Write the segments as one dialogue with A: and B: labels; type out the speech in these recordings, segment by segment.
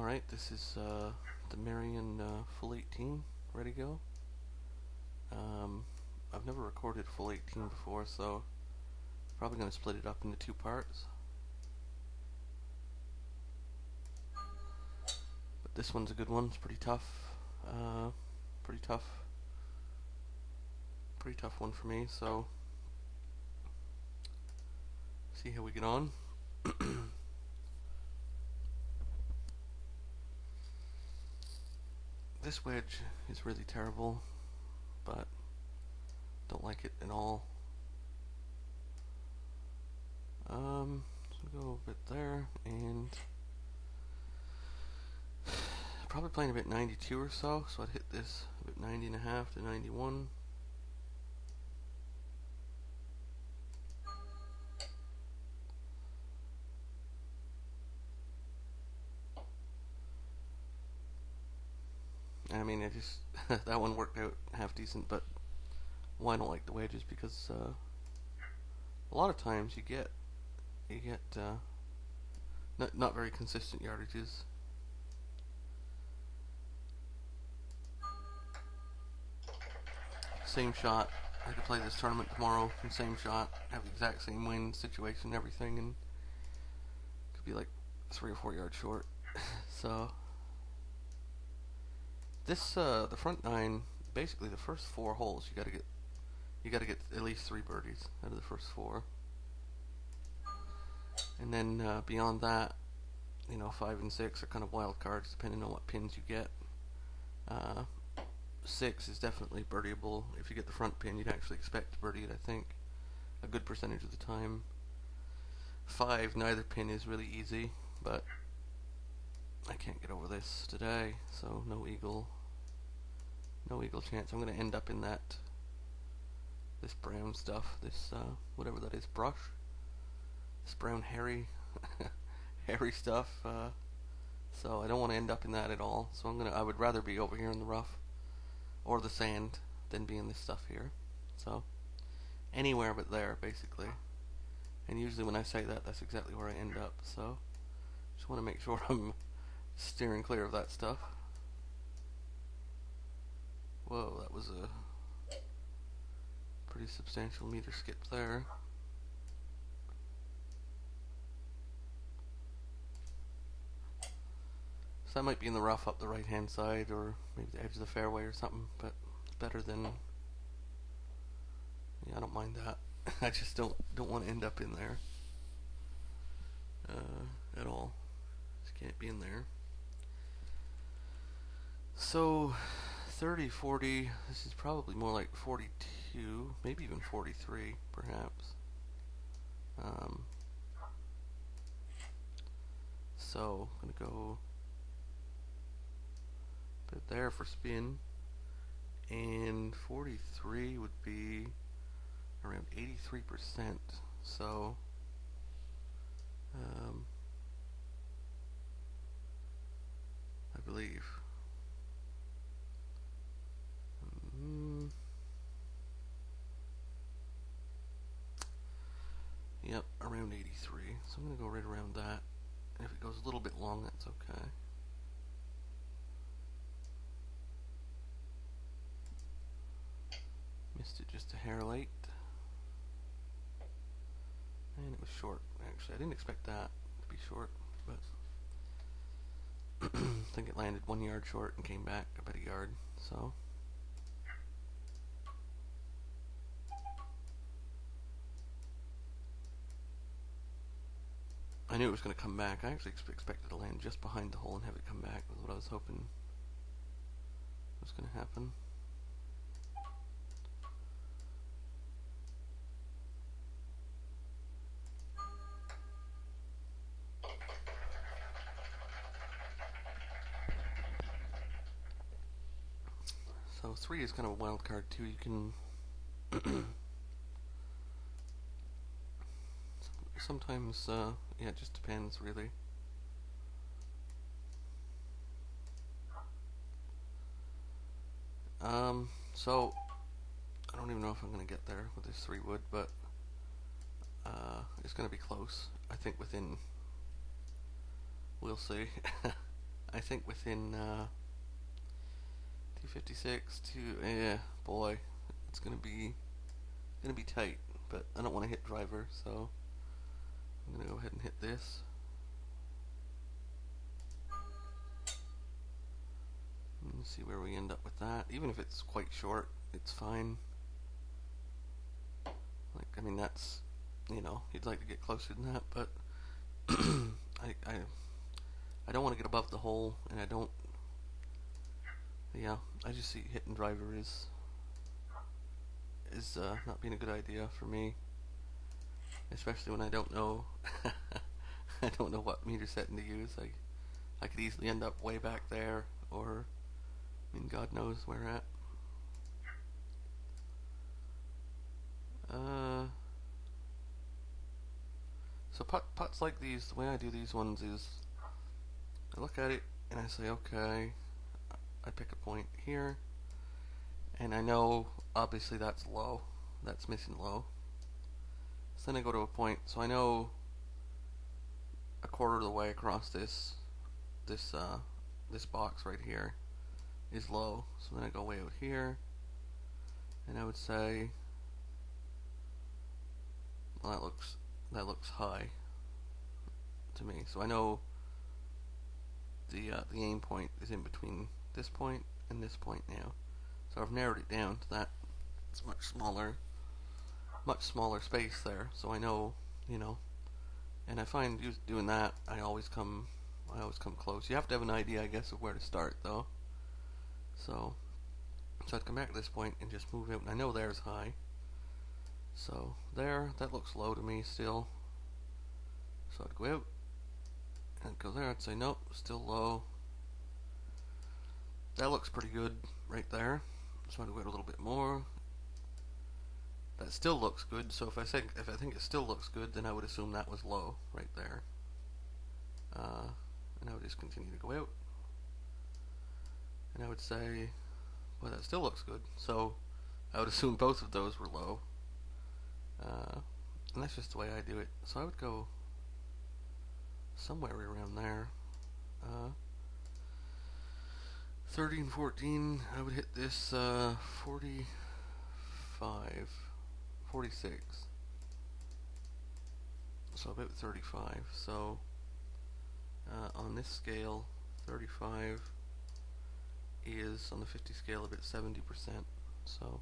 A: Alright, this is the Merion full 18, ready to go. I've never recorded full 18 before, so probably going to split it up into two parts. But this one's a good one, it's pretty tough. Pretty tough one for me, so see how we get on. This wedge is really terrible, but don't like it at all. So go a bit there, and probably playing a bit 92 or so, so I'd hit this a bit 90.5 to 91. I mean, I just that one worked out half decent, but why I don't like the wedges, because a lot of times you get not very consistent yardages. Same shot. I could play this tournament tomorrow from same shot, have the exact same win situation, everything, and could be like 3 or 4 yards short. So this the front 9, basically the first 4 holes you gotta get at least 3 birdies out of the first 4, and then beyond that, 5 and 6 are kind of wild cards depending on what pins you get. 6 is definitely birdieable. If you get the front pin, you'd actually expect to birdie it, I think, a good percentage of the time. 5, neither pin is really easy, but I can't get over this today, so no eagle chance. I'm going to end up in this brown stuff, this whatever that is, brush, this brown hairy stuff, so I don't want to end up in that at all. So I would rather be over here in the rough or the sand than be in this stuff here. So anywhere but there, basically. And usually when I say that, that's exactly where I end up. So just want to make sure I'm steering clear of that stuff. Whoa, that was a pretty substantial meter skip there. So that might be in the rough up the right hand side, or maybe the edge of the fairway or something, but it's better than, yeah, I don't mind that. I just don't want to end up in there at all. Just can't be in there. So 30, 40, this is probably more like 42, maybe even 43 perhaps. So I'm gonna go put it there for spin, and 43 would be around 83%, so I believe. Yep, around 83. So I'm going to go right around that. And if it goes a little bit long, that's okay. Missed it just a hair late. And it was short, actually. I didn't expect that to be short, but I think it landed 1 yard short and came back about a yard, so. I knew it was going to come back. I actually expected to land just behind the hole and have it come back. Was what I was hoping was going to happen. So 3 is kind of a wild card too. You can sometimes, yeah, it just depends really. So I don't even know if I'm going to get there with this 3 wood, but it's going to be close. I think within, we'll see. I think within 256 to boy, it's gonna be tight. But I don't want to hit driver, so I'm gonna go ahead and hit this. And see where we end up with that. Even if it's quite short, it's fine. Like, I mean, that's, you'd like to get closer than that, but I don't want to get above the hole, and I don't. Yeah, I just see hitting driver is not being a good idea for me, especially when I don't know. I don't know what meter setting to use. I could easily end up way back there, or I mean, God knows where at. So putts like these, the way I do these ones is I look at it and I say, okay, I pick a point here, and I know obviously that's low, that's missing low. So then I go to a point, so I know a quarter of the way across this box right here is low. So then I go way out here, and I would say, well, that looks high to me. So I know the aim point is in between this point and this point now. So I've narrowed it down to that. It's much smaller space there. So I know, and I find doing that, I always come close. You have to have an idea, I guess, of where to start though. So I'd come back to this point and just move out, and I know there's high. So there, that looks low to me still. So I'd go out and go there. I'd say nope, still low. That looks pretty good right there. So I'd go out a little bit more. That still looks good. So if I think it still looks good, then I would assume that was low right there. And I would just continue to go out. And I would say, well, that still looks good. So I would assume both of those were low. And that's just the way I do it. So I would go somewhere around there. 30 and 14, I would hit this 45, 46. So about 35. So on this scale, 35 is on the 50 scale about 70%. So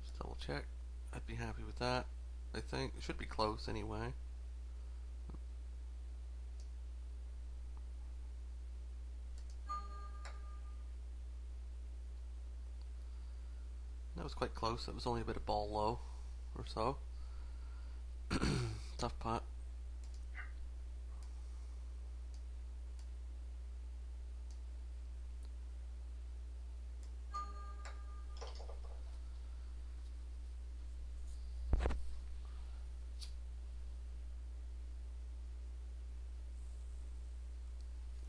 A: just double check. I'd be happy with that. I think it should be close anyway. That was quite close. It was only a bit of ball low or so. Tough putt.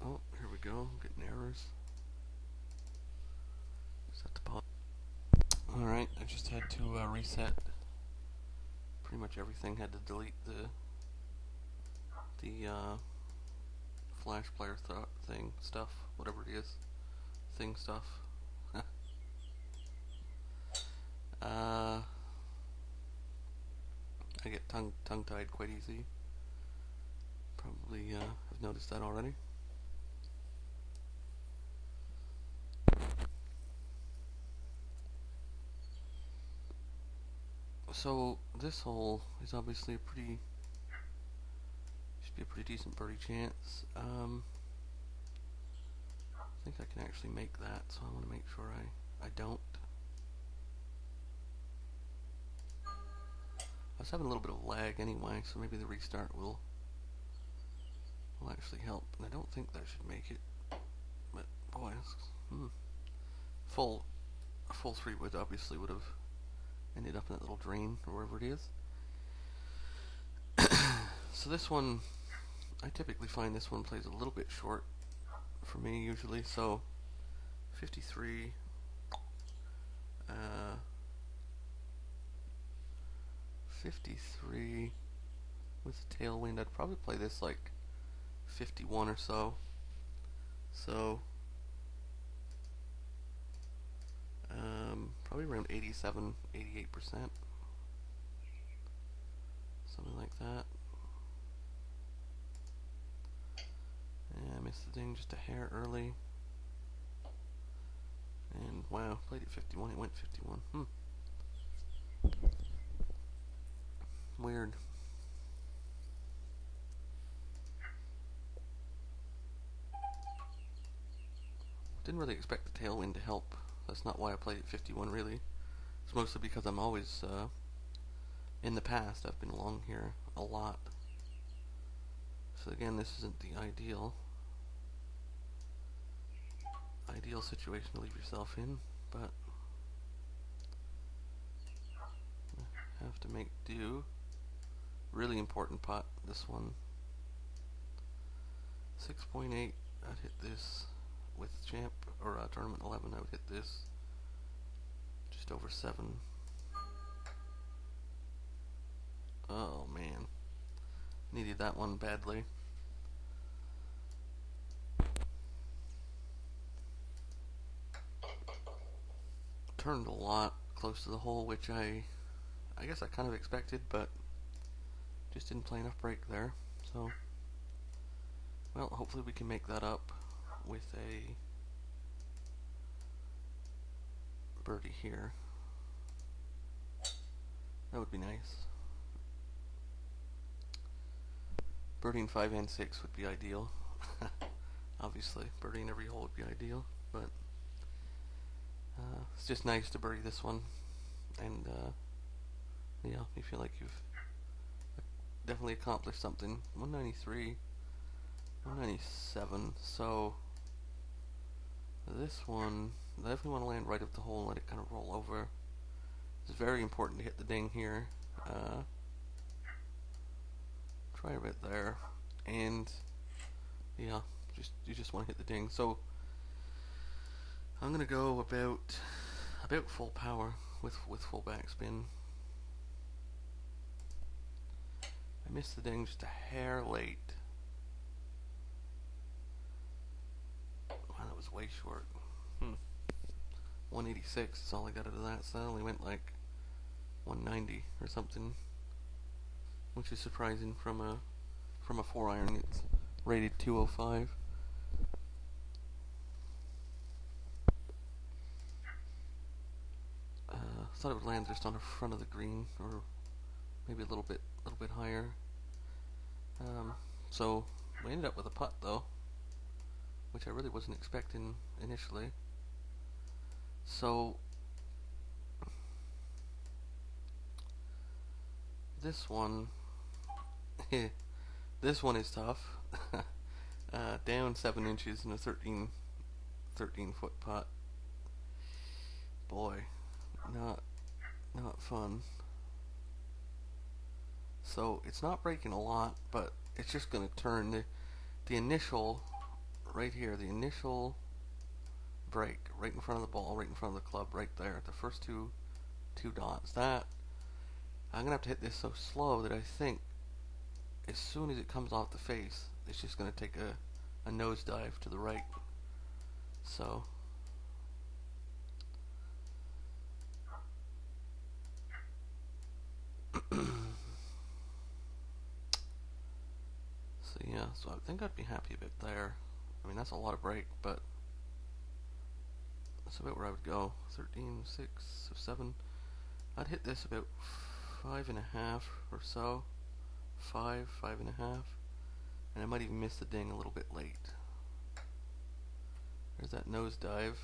A: Oh, here we go. I'm getting errors. Set the putt. Alright, I just had to reset pretty much everything. Had to delete the flash player thing stuff, whatever it is, thing stuff. I get tongue-tied quite easy. Probably have noticed that already. So this hole is obviously should be a pretty decent birdie chance. I think I can actually make that, so I want to make sure I don't. I was having a little bit of lag anyway, so maybe the restart will actually help. And I don't think that should make it, but boy, a full 3-wood obviously would have ended up in that little drain or wherever it is. So this one, I typically find this one plays a little bit short for me usually. So 53, 53 with a tailwind. I'd probably play this like 51 or so. So probably around 87, 88%, something like that. And I missed the ding just a hair early. And wow, played at 51, it went 51. Weird. Didn't really expect the tailwind to help. That's not why I played at 51 really. It's mostly because I'm always, in the past, I've been long here a lot. So again, this isn't the ideal situation to leave yourself in, but have to make do. Really important pot, this one. 6.8, I'd hit this with champ, or tournament 11, I would hit this just over 7. Oh man, needed that one badly. Turned a lot close to the hole, which I guess I kind of expected, but just didn't play enough break there. So, well, hopefully we can make that up with a birdie here. That would be nice. Birdieing 5 and 6 would be ideal. Obviously, birdieing every hole would be ideal, but it's just nice to birdie this one, and yeah, you feel like you've definitely accomplished something. 193, 197. So this one, I definitely want to land right up the hole and let it kind of roll over. It's very important to hit the ding here. Try a bit there, and yeah, you just want to hit the ding. So I'm gonna go about full power with full backspin. I missed the ding just a hair late. Wow, that was way short. 186 is all I got out of that, so I only went like 190 or something, which is surprising from a 4-iron. It's rated 205. Thought it would land just on the front of the green, or maybe a little bit higher. So we ended up with a putt though, which I really wasn't expecting initially. So this one, this one is tough. Down 7 inches in a 13 foot putt. Boy, not fun. So it's not breaking a lot, but it's just going to turn the initial right here, the initial break right in front of the ball, right in front of the club, right there, the first two dots. That I'm gonna have to hit this so slow that I think as soon as it comes off the face, it's just gonna take a nosedive to the right. So yeah, so I think I'd be happy a bit there. I mean, that's a lot of break, but that's about where I would go. 13, 6, 7. I'd hit this about 5.5 or so. 5.5. And I might even miss the ding a little bit late. There's that nosedive.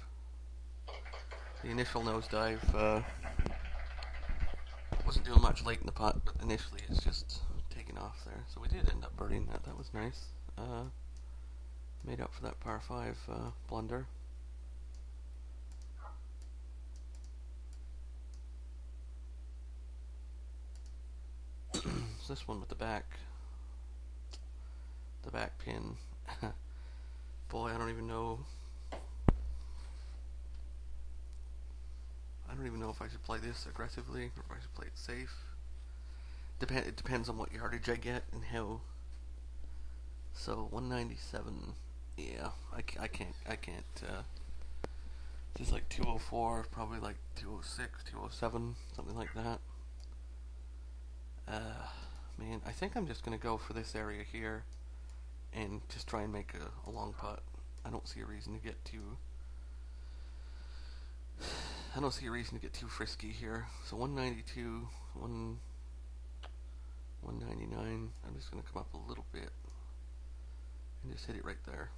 A: The initial nosedive wasn't doing much late in the putt, but initially it's just taking off there. So we did end up birdieing that. That was nice. Made up for that par 5 blunder. So this one with the back pin. Boy, I don't even know if I should play this aggressively or if I should play it safe. It depends on what yardage I get and how. So 197 Yeah, I can't. Just like 204, probably like 206, 207, something like that. Man, I think I'm just gonna go for this area here and just try and make a long putt. I don't see a reason to get too. I don't see a reason to get too frisky here. So 192, 199. I'm just gonna come up a little bit and just hit it right there.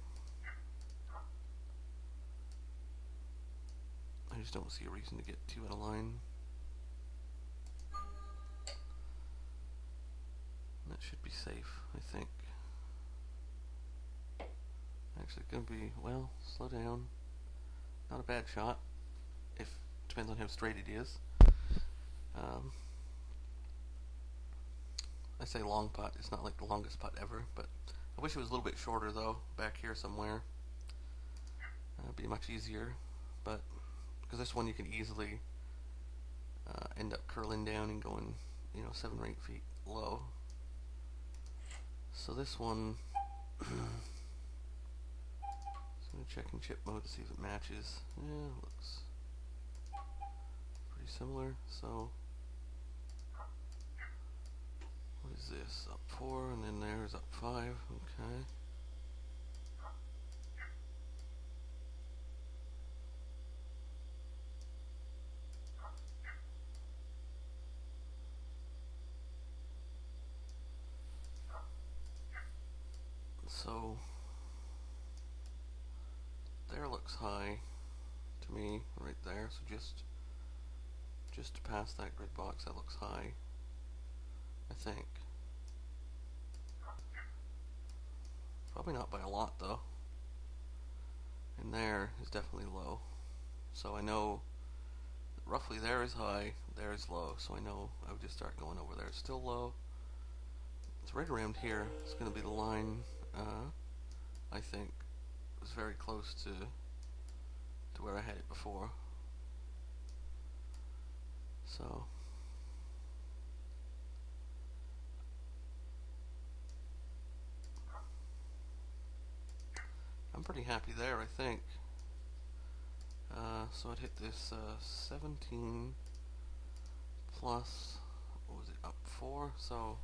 A: I just don't see a reason to get too out of line. That should be safe, I think. Actually, it's gonna be, well, slow down. Not a bad shot. If depends on how straight it is. Um, I say long putt. It's not like the longest putt ever, but I wish it was a little bit shorter though. Back here somewhere, it'd be much easier. But because this one you can easily end up curling down and going, 7 or 8 feet low. So this one, so I'm gonna check in chip mode to see if it matches. Yeah, looks pretty similar. So what is this? Up 4, and then there's up 5. Okay. So there looks high to me right there. So just past that grid box, that looks high, I think. Probably not by a lot though. And there is definitely low. So I know roughly there is high, there is low. So I know I would just start going over there. It's still low. It's right around here. It's going to be the line. I think it's very close to where I had it before. So I'm pretty happy there, I think. So I'd hit this 17 plus, what was it, up 4? So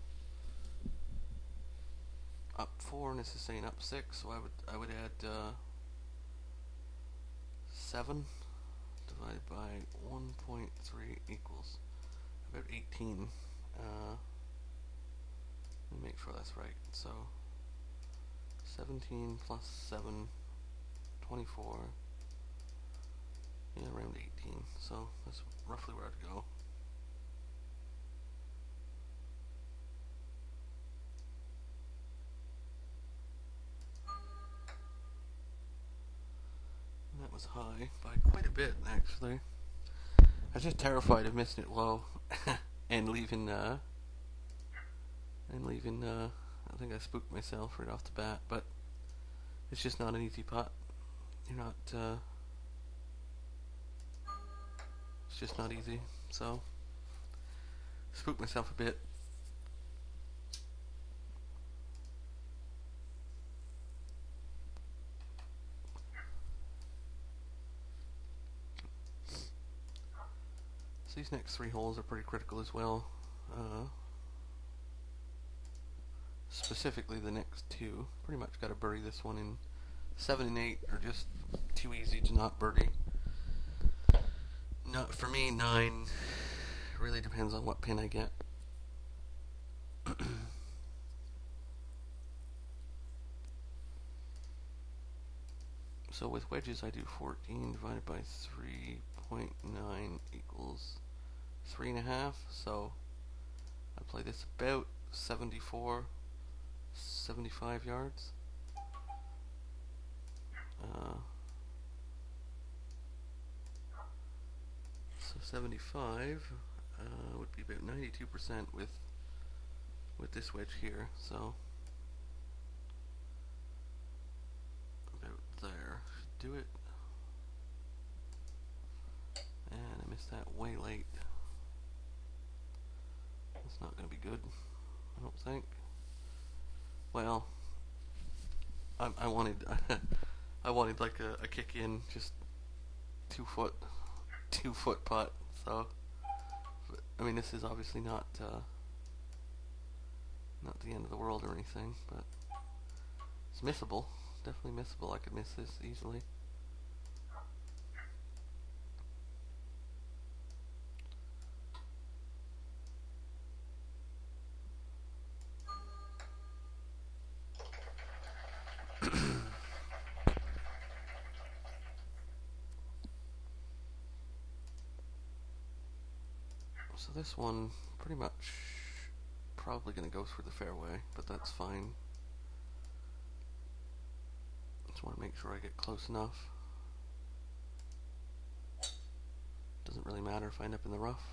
A: up 4, and this is saying up 6, so I would add 7 divided by 1.3 equals about 18. Let me make sure that's right. So 17 plus 7, 24. Yeah, around 18. So that's roughly where I'd go. And that was high by quite a bit, actually. I was just terrified of missing it low and leaving. I think I spooked myself right off the bat, but it's just not an easy putt. You're not. It's just not easy. So spooked myself a bit. So these next 3 holes are pretty critical as well. Specifically the next 2. Pretty much got to birdie this one in 7 and 8 are just too easy to not birdie. Not for me. 9 really depends on what pin I get. So with wedges I do 14 divided by 3.9 equals 3.5. So I play this about 74, 75 yards. So 75 would be about 92% with this wedge here. So about there. Should do it. And I missed that way late. That's not going to be good, I don't think. Well, I wanted I wanted like a kick in, just 2 foot 2 foot putt. So I mean, this is obviously not the end of the world or anything, but it's missable. Definitely missable. I could miss this easily. So this one pretty much probably going to go through the fairway, but that's fine. Just want to make sure I get close enough. Doesn't really matter if I end up in the rough.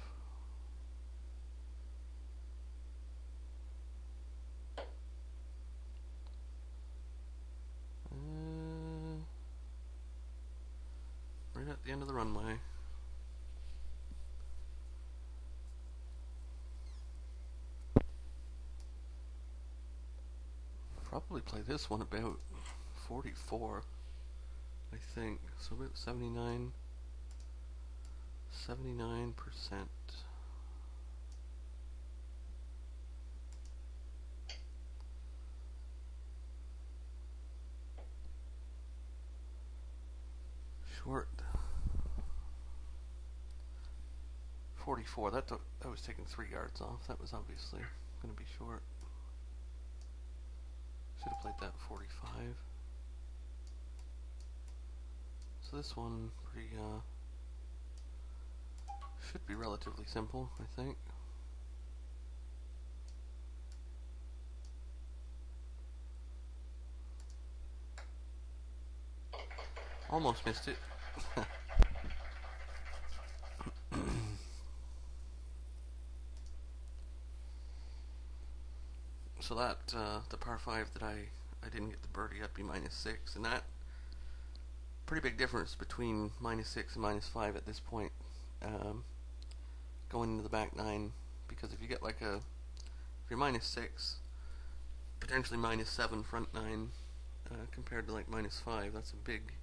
A: Right at the end of the runway. Probably play this one about 44, I think. So about 79%. Short. 44. That was taking 3 yards off. That was obviously going to be short. Should have played that 45. So this one should be relatively simple, I think. Almost missed it. So that the par 5 that I didn't get the birdie, I'd be -6, and that pretty big difference between -6 and -5 at this point, going into the back 9, because if you get like if you're -6, potentially -7 front 9, compared to like -5, that's a big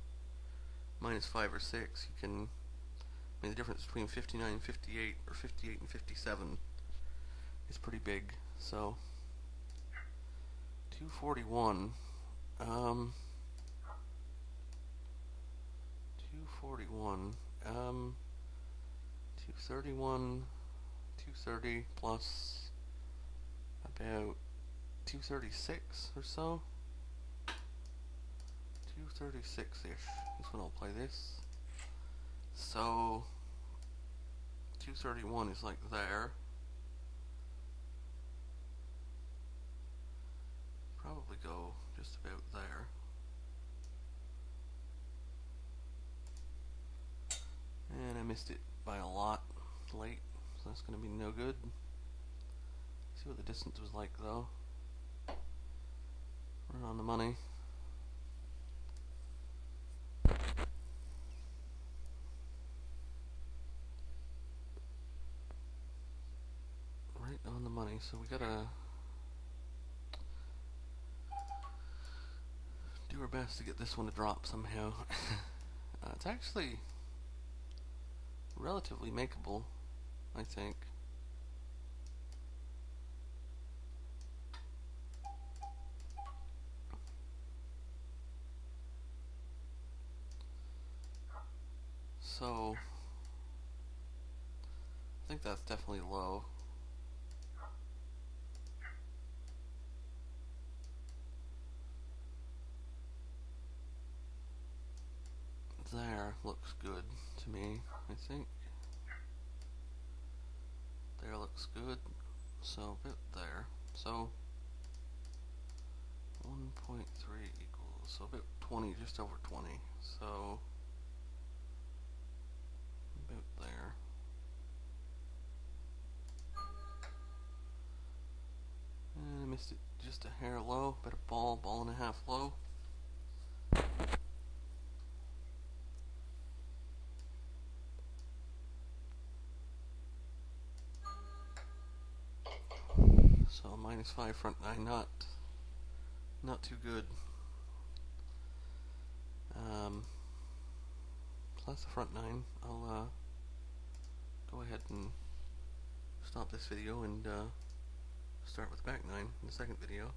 A: -5 or 6. You can, I mean, the difference between 59 and 58, or 58 and 57, is pretty big. So 241. 241. 231. 230 plus about 236 or so. 236-ish is when I'll play this. So 231 is like there. Probably go just about there. And I missed it by a lot late, so that's going to be no good. See what the distance was like though. We're on the money. Right on the money, so we gotta do our best to get this one to drop somehow. It's actually relatively makeable, I think. So I think that's definitely low. There looks good to me, I think. There looks good. So about there. So 1.3 equals, so about 20, just over 20. So about there. And I missed it just a hair low, about a ball and a half low. So -5 front 9, not too good. that's the front 9. I'll go ahead and stop this video and start with back 9 in the second video.